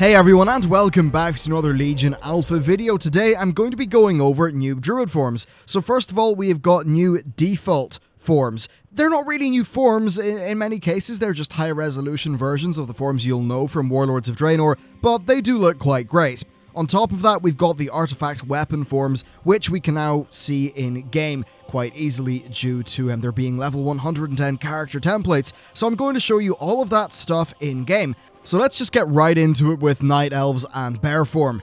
Hey everyone, and welcome back to another Legion Alpha video. Today I'm going to be going over new Druid forms. So first of all, we have got new default forms. They're not really new forms in many cases, they're just high resolution versions of the forms you'll know from Warlords of Draenor, but they do look quite great. On top of that, we've got the artifact weapon forms, which we can now see in-game quite easily due to there being level 110 character templates. So I'm going to show you all of that stuff in-game. So let's just get right into it with Night Elves and Bear form,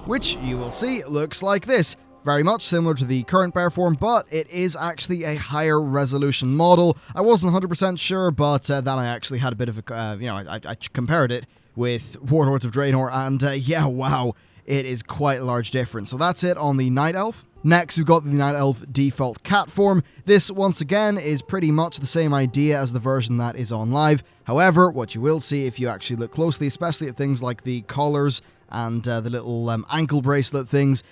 which you will see looks like this. Very much similar to the current Bear form, but it is actually a higher resolution model. I wasn't 100% sure, but then I actually had a bit of a, I compared it with Warlords of Draenor, and yeah, wow, it is quite a large difference. So that's it on the Night Elf. Next, we've got the Night Elf default cat form. This, once again, is pretty much the same idea as the version that is on live. However, what you will see if you actually look closely, especially at things like the collars and the little ankle bracelet things,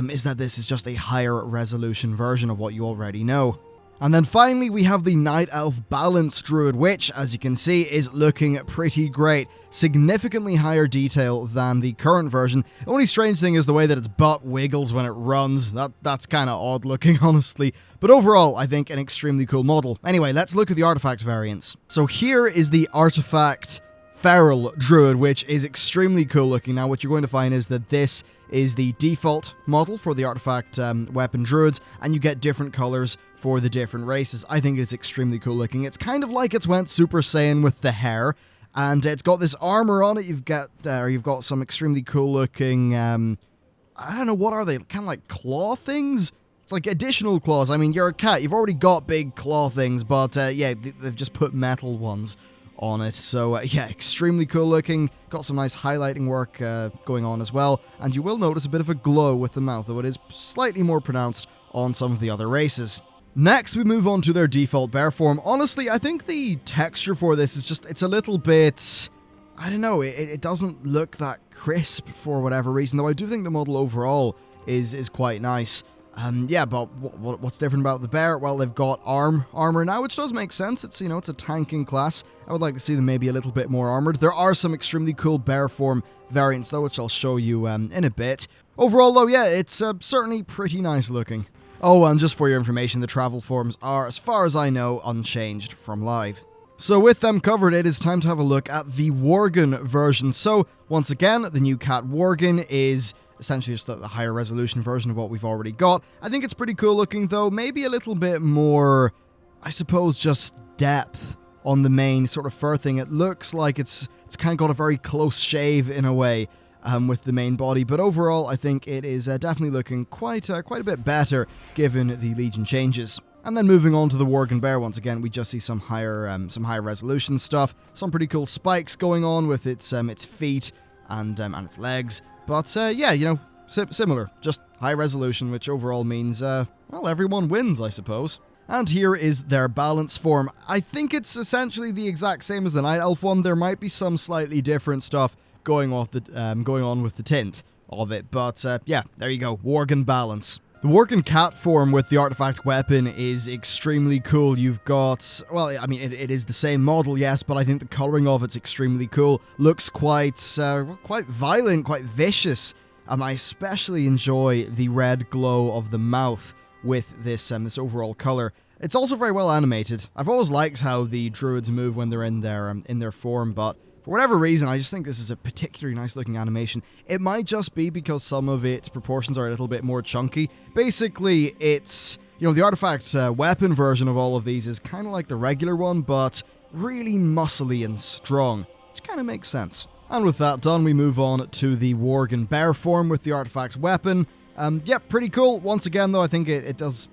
is that this is just a higher resolution version of what you already know. And then finally, we have the Night Elf Balance Druid, which, as you can see, is looking pretty great. Significantly higher detail than the current version. The only strange thing is the way that its butt wiggles when it runs. That's kind of odd looking, honestly. But overall, I think an extremely cool model. Anyway, let's look at the artifact variants. So here is the artifact Feral Druid, which is extremely cool looking. Now, what you're going to find is that this is the default model for the artifact weapon druids, and you get different colors for the different races. I think it's extremely cool looking. It's kind of like it's went Super Saiyan with the hair, and it's got this armor on it. You've got some extremely cool looking, I don't know, what are they? Kind of like claw things? It's like additional claws. I mean, you're a cat. You've already got big claw things, but yeah, they've just put metal ones on it. So yeah, extremely cool looking. Got some nice highlighting work going on as well, and you will notice a bit of a glow with the mouth, though it is slightly more pronounced on some of the other races. Next, we move on to their default bear form. Honestly, I think the texture for this is just, it's a little bit, I don't know, it doesn't look that crisp for whatever reason, though I do think the model overall is quite nice. Yeah, but what's different about the bear? Well, they've got armor now, which does make sense. It's, it's a tanking class. I would like to see them maybe a little bit more armored. There are some extremely cool bear form variants, though, which I'll show you in a bit. Overall, though, yeah, it's certainly pretty nice looking. Oh, and just for your information, the travel forms are, as far as I know, unchanged from live. So with them covered, it is time to have a look at the Worgen version. So, once again, the new cat Worgen is essentially just a higher resolution version of what we've already got. I think it's pretty cool looking, though. Maybe a little bit more, I suppose, just depth on the main sort of fur thing. It looks like it's kind of got a very close shave in a way with the main body, but overall I think it is definitely looking quite a bit better given the Legion changes. And then moving on to the Worgen Bear, once again, we just see some higher resolution stuff, some pretty cool spikes going on with its feet and its legs. But yeah, similar, just high resolution, which overall means, well, everyone wins, I suppose. And here is their balance form. I think it's essentially the exact same as the Night Elf one. There might be some slightly different stuff going on with the tint of it, but yeah, there you go, Worgen balance. The Worgen cat form with the artifact weapon is extremely cool. You've got, well, I mean, it is the same model, yes, but I think the coloring of it's extremely cool. Looks quite violent, quite vicious. I especially enjoy the red glow of the mouth with this overall color. It's also very well animated. I've always liked how the druids move when they're in their form, but for whatever reason, I just think this is a particularly nice looking animation. It might just be because some of its proportions are a little bit more chunky. Basically, it's, the artifact weapon version of all of these is kind of like the regular one, but really muscly and strong, which kind of makes sense. And with that done, we move on to the Worgen Bear form with the artifact weapon. Yeah, pretty cool. Once again, though, I think it does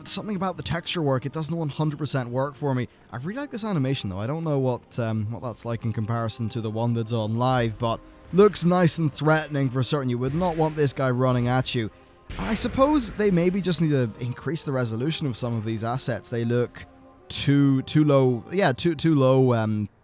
something about the texture work. It doesn't 100% work for me. I really like this animation, though. I don't know what that's like in comparison to the one that's on live, but looks nice and threatening for certain. You would not want this guy running at you. I suppose they maybe just need to increase the resolution of some of these assets. They look too low. Yeah, too low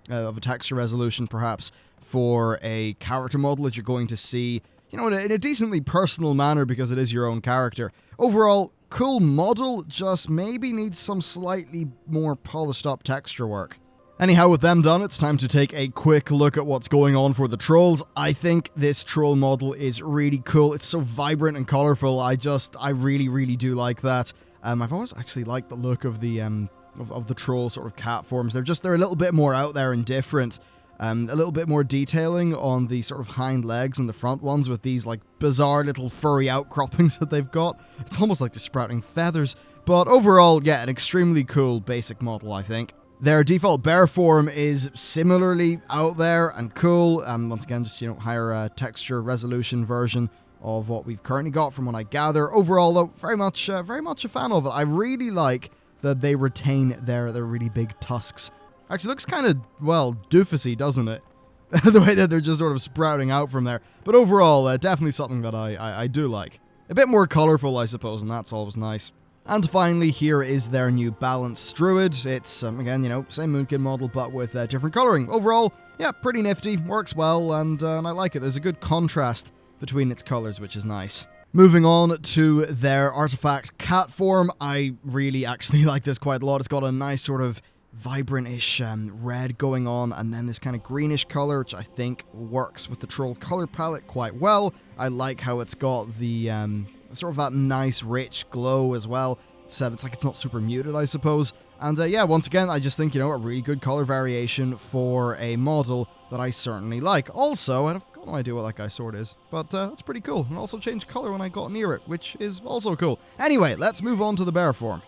of a texture resolution, perhaps, for a character model that you're going to see, in a decently personal manner because it is your own character. Overall, cool model, just maybe needs some slightly more polished up texture work. Anyhow, with them done, it's time to take a quick look at what's going on for the trolls. I think this troll model is really cool. It's so vibrant and colorful. I really, really do like that. I've always actually liked the look of the troll sort of cat forms. They're a little bit more out there and different. A little bit more detailing on the sort of hind legs and the front ones with these like bizarre little furry outcroppings that they've got. It's almost like they're sprouting feathers. But overall, yeah, an extremely cool basic model, I think. Their default bear form is similarly out there and cool. Once again, just, higher texture resolution version of what we've currently got from what I gather. Overall, though, very much a fan of it. I really like that they retain their really big tusks. Actually, looks kind of, well, doofusy, doesn't it? The way that they're just sort of sprouting out from there. But overall, definitely something that I do like. A bit more colorful, I suppose, and that's always nice. And finally, here is their new balanced Druid. It's, again, same Moonkin model, but with different coloring. Overall, yeah, pretty nifty, works well, and I like it. There's a good contrast between its colors, which is nice. Moving on to their artifact cat form, I really actually like this quite a lot. It's got a nice sort of vibrant-ish red going on, and then this kind of greenish color, which I think works with the troll color palette quite well. I like how it's got the sort of that nice rich glow as well. It's like it's not super muted, I suppose. And yeah, once again, I just think, a really good color variation for a model that I certainly like. Also, I've got no idea what that guy's sword is, but that's pretty cool. And also changed color when I got near it, which is also cool. Anyway, let's move on to the bear form.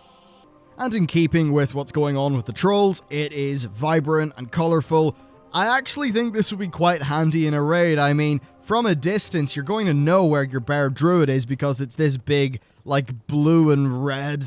And in keeping with what's going on with the trolls, it is vibrant and colorful. I actually think this would be quite handy in a raid. I mean, from a distance, you're going to know where your bear druid is because it's this big, like, blue and red,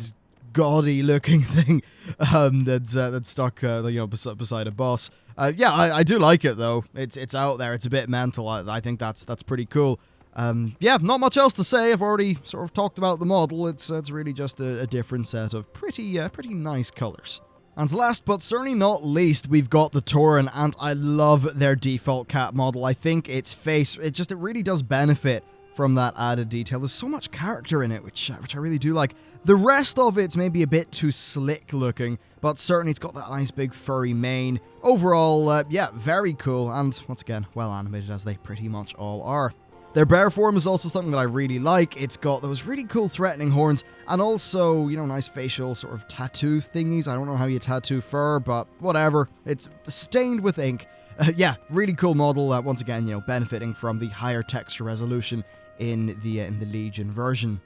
gaudy looking thing that's stuck, beside a boss. Yeah, I do like it though. It's out there. It's a bit mental. I think that's pretty cool. Yeah, not much else to say. I've already sort of talked about the model. It's really just a different set of pretty nice colors. And last but certainly not least, we've got the Tauren, and I love their default cat model. I think its face, it really does benefit from that added detail. There's so much character in it, which I really do like. The rest of it's maybe a bit too slick looking, but certainly it's got that nice big furry mane. Overall, yeah, very cool, and once again, well animated as they pretty much all are. Their bear form is also something that I really like. It's got those really cool threatening horns, and also, nice facial sort of tattoo thingies. I don't know how you tattoo fur, but whatever. It's stained with ink. Yeah, really cool model. Once again, benefiting from the higher texture resolution in the Legion version.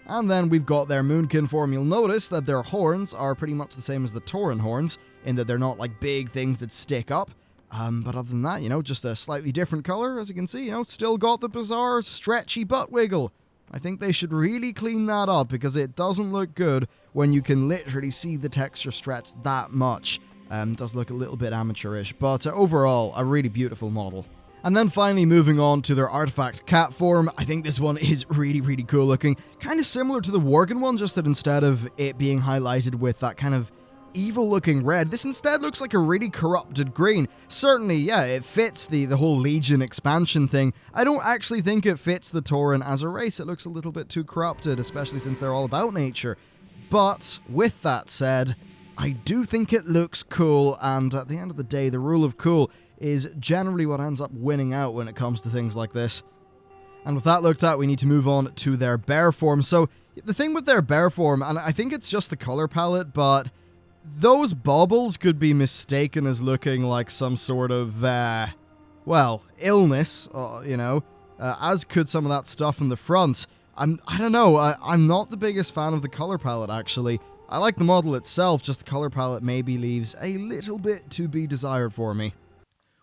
And then we've got their Moonkin form. You'll notice that their horns are pretty much the same as the Tauren horns, in that they're not like big things that stick up. But other than that, just a slightly different color, as you can see, still got the bizarre stretchy butt wiggle. I think they should really clean that up because it doesn't look good when you can literally see the texture stretch that much. It does look a little bit amateurish, but overall, a really beautiful model. And then finally moving on to their artifact cat form, I think this one is really, really cool looking. Kind of similar to the Worgen one, just that instead of it being highlighted with that kind of evil-looking red, this instead looks like a really corrupted green. Certainly, yeah, it fits the whole Legion expansion thing. I don't actually think it fits the Tauren as a race. It looks a little bit too corrupted, especially since they're all about nature. But with that said, I do think it looks cool, and at the end of the day, the rule of cool is generally what ends up winning out when it comes to things like this. And with that looked at, we need to move on to their bear form. So, the thing with their bear form, and I think it's just the color palette, but those baubles could be mistaken as looking like some sort of, illness, as could some of that stuff in the front. I don't know, I'm not the biggest fan of the color palette, actually. I like the model itself, just the color palette maybe leaves a little bit to be desired for me.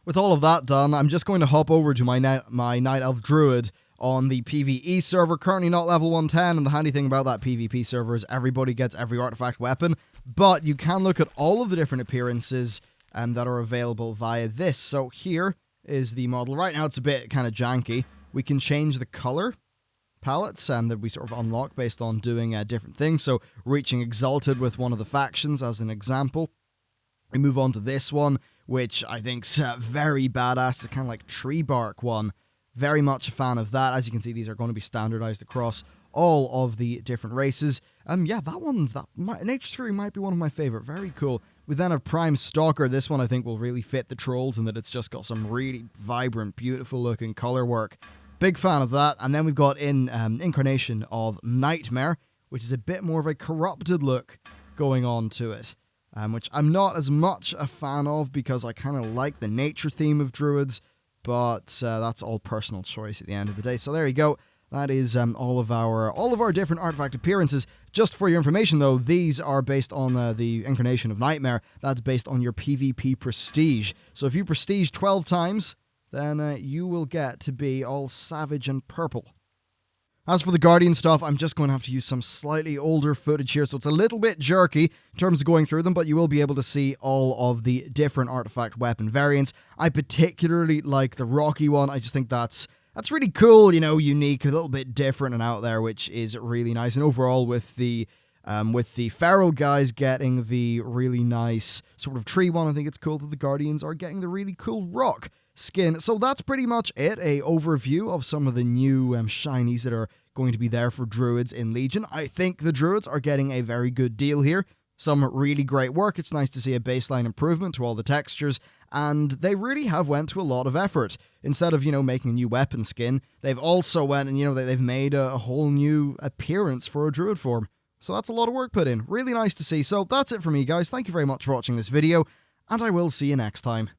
With all of that done, I'm just going to hop over to my Night Elf Druid on the PvE server, currently not level 110, and the handy thing about that PvP server is everybody gets every artifact weapon, but you can look at all of the different appearances that are available via this. So here is the model. Right now it's a bit kind of janky. We can change the color palettes that we sort of unlock based on doing different things, so reaching Exalted with one of the factions as an example. We move on to this one, which I think's very badass. It's kind of like tree bark one. Very much a fan of that. As you can see, these are going to be standardized across all of the different races. Yeah, Nature's Fury might be one of my favorite. Very cool. We then have Prime Stalker. This one I think will really fit the trolls in that it's just got some really vibrant, beautiful looking color work. Big fan of that. And then we've got Incarnation of Nightmare, which is a bit more of a corrupted look going on to it. Which I'm not as much a fan of because I kind of like the nature theme of Druids, but that's all personal choice at the end of the day. So there you go. That is all of our different artifact appearances. Just for your information, though, these are based on the Incarnation of Nightmare. That's based on your PvP prestige. So if you prestige 12 times, then you will get to be all savage and purple. As for the Guardian stuff, I'm just going to have to use some slightly older footage here, so it's a little bit jerky in terms of going through them, but you will be able to see all of the different artifact weapon variants. I particularly like the Rocky one. I just think that's really cool, you know, unique, a little bit different and out there, which is really nice. And overall, with the feral guys getting the really nice sort of tree one, I think it's cool that the Guardians are getting the really cool rock skin. So that's pretty much it, a overview of some of the new shinies that are going to be there for Druids in Legion. I think the Druids are getting a very good deal here. Some really great work. It's nice to see a baseline improvement to all the textures, and they really have went to a lot of effort. Instead of, you know, making a new weapon skin, they've also went and, you know, they've made a whole new appearance for a Druid form. So that's a lot of work put in. Really nice to see. So that's it for me, guys. Thank you very much for watching this video, and I will see you next time.